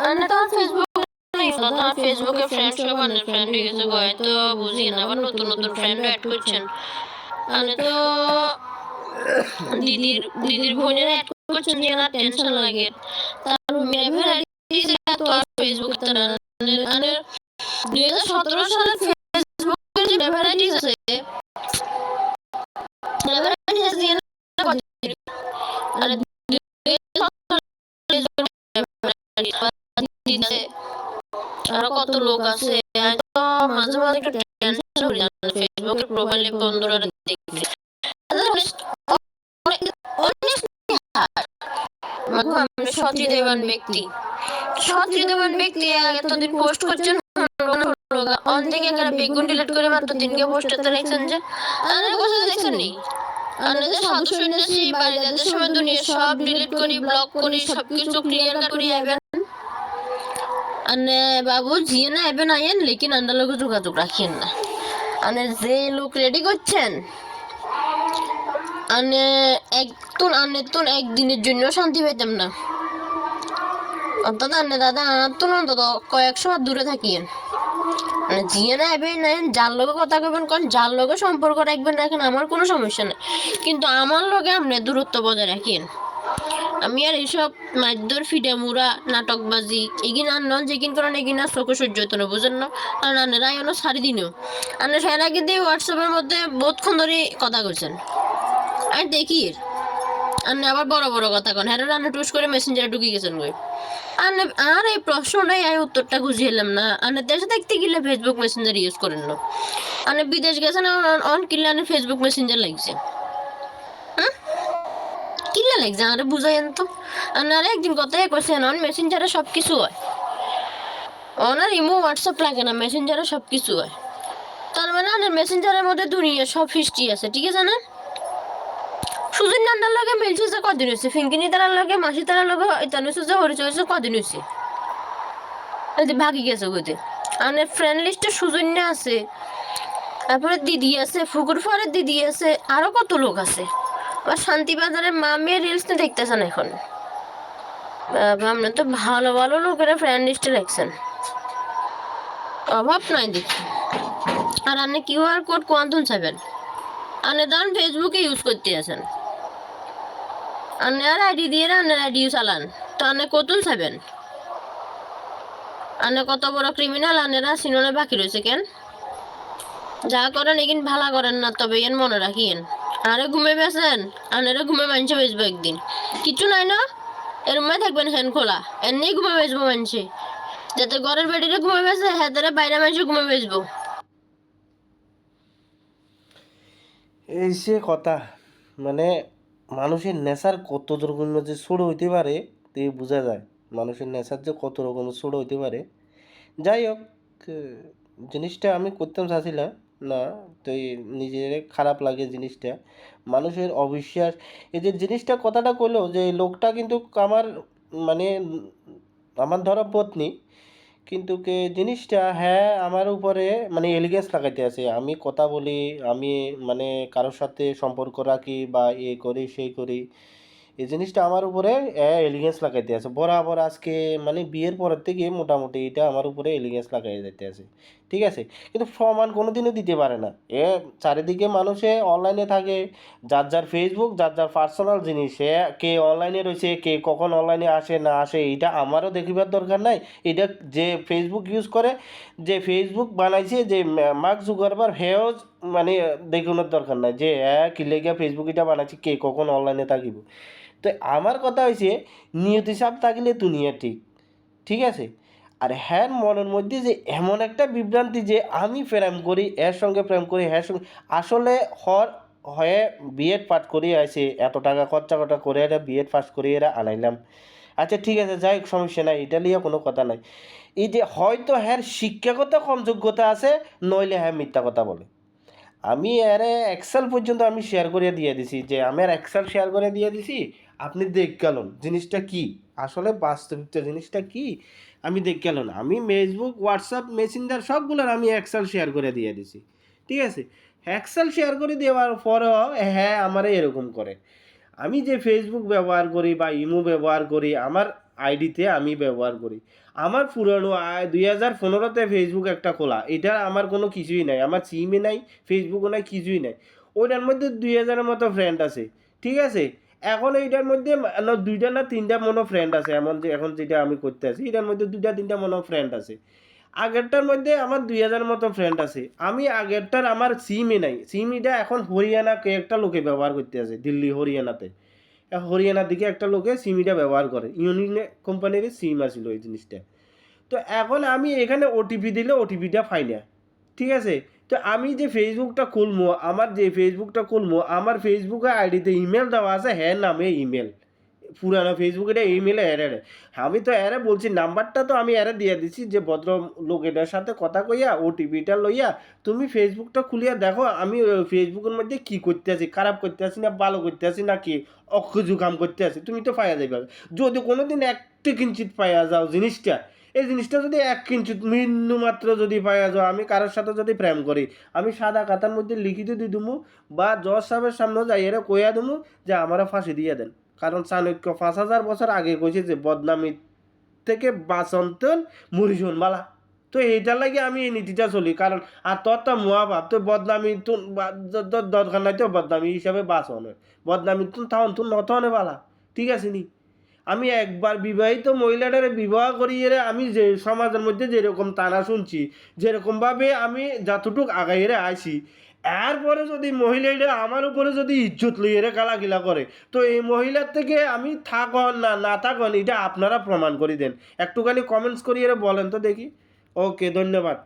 અને তো ফেসবুক ফেসবুকে ফ্রেন্ড সব বানান ফ্রেন্ড হয়ে গেছে গো তো বুঝি না আবার নতুন নতুন ফ্রেন্ড অ্যাড করছেন আমি তো দিদির দিদির বোনের অ্যাড করছেন যে না টেনশন লাগে তার মেয়ে ভ্যারাইটি তো আর ফেসবুকে তো না মানে 2017 সালে ফেসবুকের যে ভ্যারাইটিস আছে ভ্যারাইটিস আছে আর আরো কত লোক আছে তো মাঝে মাঝে একটু টেনশন হয়ে যায় ফেসবুকের প্রোফাইলে বন্ধুরা দেখতে সচেতন ব্যক্তি এতদিন পোস্ট করছেন অনেকে বেগুন ডিলিট করে মাত্র দিনকে পোস্ট করতে রাখছেন যে আরে কথা দেখছেন নি আমাদের সাধু সন্ন্যাসী বাড়িতে সময় দুনিয়া সব ডিলিট করি ব্লক করি সবকিছু ক্লিয়ার করি এবেন আনে বাবু জিয়ে না এবেন আইয়েন লেকিন আন্ডার লোক যোগাযোগ রাখেন না আনে যে লোক রেডি করছেন আনে একদিনের জন্য শান্তি পেতাম না অর্থাৎ আনে দাদা আনাতুন অন্তত কয়েকশো হাত দূরে থাকিয়েন মানে জিয়ে না এবেন আইন যার লগে কথা কবেন কারণ যার লগে সম্পর্ক রাখবেন রাখেন আমার কোনো সমস্যা নেই কিন্তু আমার লগে আপনি দূরত্ব বজায় রাখেন আমি আর এইসব মারধর ফিডে মুড়া নাটকবাজি এগিন আর নন যেগিন করেন এগিন আর চোখে সহ্য হতো না বুঝেন না আর আনেরা এনো সারি দিনও আনে সের আগে দিয়ে হোয়াটসঅ্যাপের মধ্যে বহুতক্ষণ ধরে কথা করছেন আর দেখি আনে আবার বড় বড় কথা কন হ্যাঁ রান্না টুস করে মেসেঞ্জারে ঢুকে গেছেন গই আর এই প্রশ্নটাই আমি উত্তরটা খুঁজিলাম না আনে দেশে দেখতে গেলে ফেসবুক মেসেঞ্জার ইউজ করেন না আনে বিদেশ গেছেন অন কিনলে আনে ফেসবুক মেসেঞ্জার লাগছে কিলা লাগছে আরে বুঝাইন তো আনারে একদিন কথাই কইছেন অন মেসেঞ্জারে সব কিছু হয় ওনার ইমো হোয়াটসঅ্যাপ লাগে না মেসেঞ্জারে সব কিছু হয় তার মানে আনার মেসেঞ্জারের মধ্যে দুনিয়া সব হিস্ট্রি আছে ঠিক আছে না সুজন নান্দার লগে মিলছে যে কদিন হয়েছে ফিঙ্কিনি তারার লগে মাসি তারার লগে ইতানুসে যে হরিচয় কদিন হয়েছে ভাগি গেছে গতে আনের ফ্রেন্ড লিস্টে সুজন আছে তারপরে দিদি আছে ফুকুর ফরের দিদি আছে আরো কত লোক আছে আবার শান্তিবাজারের মা মেয়ে রিলস তো দেখতেছেন এখন আপনার তো ভালো ভালো লোকেরা ফ্রেন্ড লিস্টে রাখছেন অভাব নাই দেখি আর আপনি কিউআর কোড কোয়ান্তুন চাইবেন আপনি ধরুন ফেসবুকে ইউজ করতে আছেন আপনি আর আইডি দিয়ে আপনার আইডি চালান তো আপনি কতুন চাইবেন আপনি কত বড় ক্রিমিনাল আপনারা সিনোনে বাকি রয়েছে কেন যা করেন এগিন ভালো করেন না তবে এন মনে রাখিয়েন আরে ঘুমে বেছেন আনারা ঘুমে মানুষে বেচবো একদিন কিছু নাই না এর মধ্যে থাকবেন হ্যান্ড খোলা এমনি ঘুমে বেচবো মানুষে যাতে ঘরের বেটিরা ঘুমে বেছে হ্যাঁ তারা বাইরে মানুষে ঘুমে বেচবো এই সে কথা মানে মানুষের নেশার কত রকম যে ছোট হইতে পারে তো বোঝা যায় মানুষের নেশার যে কত রকমের ছোট হইতে পারে যাই হোক জিনিসটা আমি করতাম চাচ্ছিলাম না তো নিজের খারাপ লাগে জিনিসটা মানুষের অবিশ্বাস এই যে জিনিসটা কথাটা কইলো যে লোকটা কিন্তু আমার মানে আমার ধরা পত্নী কিন্তু কে জিনিসটা হ্যাঁ আমার উপরে মানে এলিগেন্স লাগাইতে আছে আমি কথা বলি আমি মানে কারোর সাথে সম্পর্ক রাখি বা এ করি সেই করি এই জিনিসটা আমার উপরে এলিগেন্স লাগাইতে আছে বরাবর আজকে মানে বিয়ের পরের থেকে মোটামুটি এটা আমার উপরে এলিগেন্স লাগাই যেতে আছে ঠিক আছে কিন্তু প্রমাণ কোনো দিনও দিতে পারে না চারিদিকে মানুষে অনলাইনে থাকে যার যার ফেসবুক যার যার পার্সোনাল জিনিস কে অনলাইনে রয়েছে কে কখন অনলাইনে আসে না আসে এটা আমারও দেখিবার দরকার নাই এটা যে ফেসবুক ইউজ করে যে ফেসবুক বানাইছে যে মার্ক জুকারবার্গ হেও মানে দেখানোর দরকার নাই যে কি লেগে ফেসবুক এটা বানাইছে কে কখন অনলাইনে থাকিব তো আমার কথা হয়েছে নিয়তি চাপ থাকলে দুনিয়া ঠিক ঠিক আছে আর হ্যাঁ মনের মধ্যে যে এমন একটা বিভ্রান্তি যে আমি প্রেম করি এর সঙ্গে প্রেম করি হ্যাঁ সঙ্গে আসলে হয়ে বিএড পাঠ করিয়ে আছে এত টাকা খরচা করে এরা বিএড পাস করিয়ে এরা আনাইলাম আচ্ছা ঠিক আছে যাই সমস্যা নাই এটা নিয়ে কোনো কথা নাই এই যে হয়তো হ্যাঁ শিক্ষাগত কম যোগ্যতা আছে নইলে হ্যাঁ মিথ্যা কথা বলে আমি আরে এক্সেল পর্যন্ত আমি শেয়ার করে দিয়ে দিছি যে আমি আর এক্সেল শেয়ার করে দিয়ে দিছি আপনি দেখ গেলেন জিনিসটা কি আসলে বাস্তবিক জিনিসটা কি আমি দেখ গেলেন আমি ফেসবুক হোয়াটসঅ্যাপ মেসেঞ্জার সবগুলোর আমি এক্সেল শেয়ার করে দিয়ে দিছি ঠিক আছে এক্সেল শেয়ার করে দেওয়ার পরেও হ্যাঁ আমারে এরকম করে আমি যে ফেসবুক ব্যবহার করি বা ইমো ব্যবহার করি আইডিতে আমি ব্যবহার করি। আমার পুরানো 2015-তে ফেসবুক একটা খোলা, এটা আমার কোনো কিছুই নাই, আমার সিমই নাই, ফেসবুকও নাই, কিছুই নাই। ওইটার মধ্যে 2000-এর মতো ফ্রেন্ড আছে, ঠিক আছে? এখন এইটার মধ্যে দুইটা না তিনটা মনে ফ্রেন্ড আছে, এমন যে এখন যেটা আমি করতে আছি এটার মধ্যে দুইটা তিনটা মনে ফ্রেন্ড আছে। আগেরটার মধ্যে আমার 2000 মতো ফ্রেন্ড আছে। আমি আগেরটার আমার সিমই নাই, সিম এটা এখন হরিয়ানা একটা লোকে ব্যবহার করতে আছে, দিল্লি হরিয়ানাতে। হরিয়ানার দিকে একটা লোকে সিমটা ব্যবহার করে, ইউনিক কোম্পানির সিম আসছিল এই জিনিসটা। তো এখন আমি এখানে ওটিপি দিলে ওটিপিটা পাই না, ঠিক আছে? তো আমি যে ফেসবুকটা খুলবো, আমার যে ফেসবুকটা খুলবো, আমার ফেসবুকের আইডিতে ইমেল দেওয়া আছে, হ্যাঁ নামে ইমেল, পুরানো ফেসবুক এটা ইমেলে এরে। আমি তো এরে বলছি, নাম্বারটা তো আমি এরে দিয়ে দিছি যে ভদ্র লোক এটার সাথে কথা কইয়া ওটিপিটা লইয়া তুমি ফেসবুকটা খুলিয়া দেখো আমি ফেসবুকের মধ্যে কি করতে আছি, খারাপ করতে আছি না ভালো করতে আছি না কি অক্ষুজু কাম করতে আছি, তুমি তো পাইয়া যাবে। যদি কোনোদিন একটু কিঞ্চিত পাইয়া যাও জিনিসটা, এই জিনিসটা যদি এক কিঞ্চিত মিন্নু মাত্র যদি পাইয়া যাও, আমি কারোর সাথে যদি প্রেম করি, আমি সাদা খাতার মধ্যে লিখিত দিয়ে দিমু বা জজ সাহেবের সামনে যাই এরা কইয়া দিমু যে আমারা ফাঁসি দিয়ে দেন। কারণ চাণক্য 5000 বছর আগে কইছে যে বদনামি থেকে বাঁচন্তন মরিজন বালা। তো এইটার লাগে আমি এই নীতিটা চলি, কারণ আর তোর তো মহাভাব তো বদনামি তুন দরকার নাই তো বদনামি হিসাবে বাঁচনের, বদনামি তুন তাহন তুন নতনে বালা, ঠিক আছে নি? আমি একবার বিবাহিত মহিলাটারে বিবাহ করিয়ে আমি যে সমাজের মধ্যে যেরকম টানা শুনছি, যেরকমভাবে আমি যতটুক আগাইয়ে আইছি, এরপরে যদি মহিলাটা আমার উপরে যদি ইজ্জত লইয়ে গালাগিলা করে, তো এই মহিলার থেকে আমি থাকন না না থাকন এটা আপনারা প্রমাণ করে দেন, একটুখানি কমেন্টস করিয়ে বলেন তো দেখি। ওকে, ধন্যবাদ।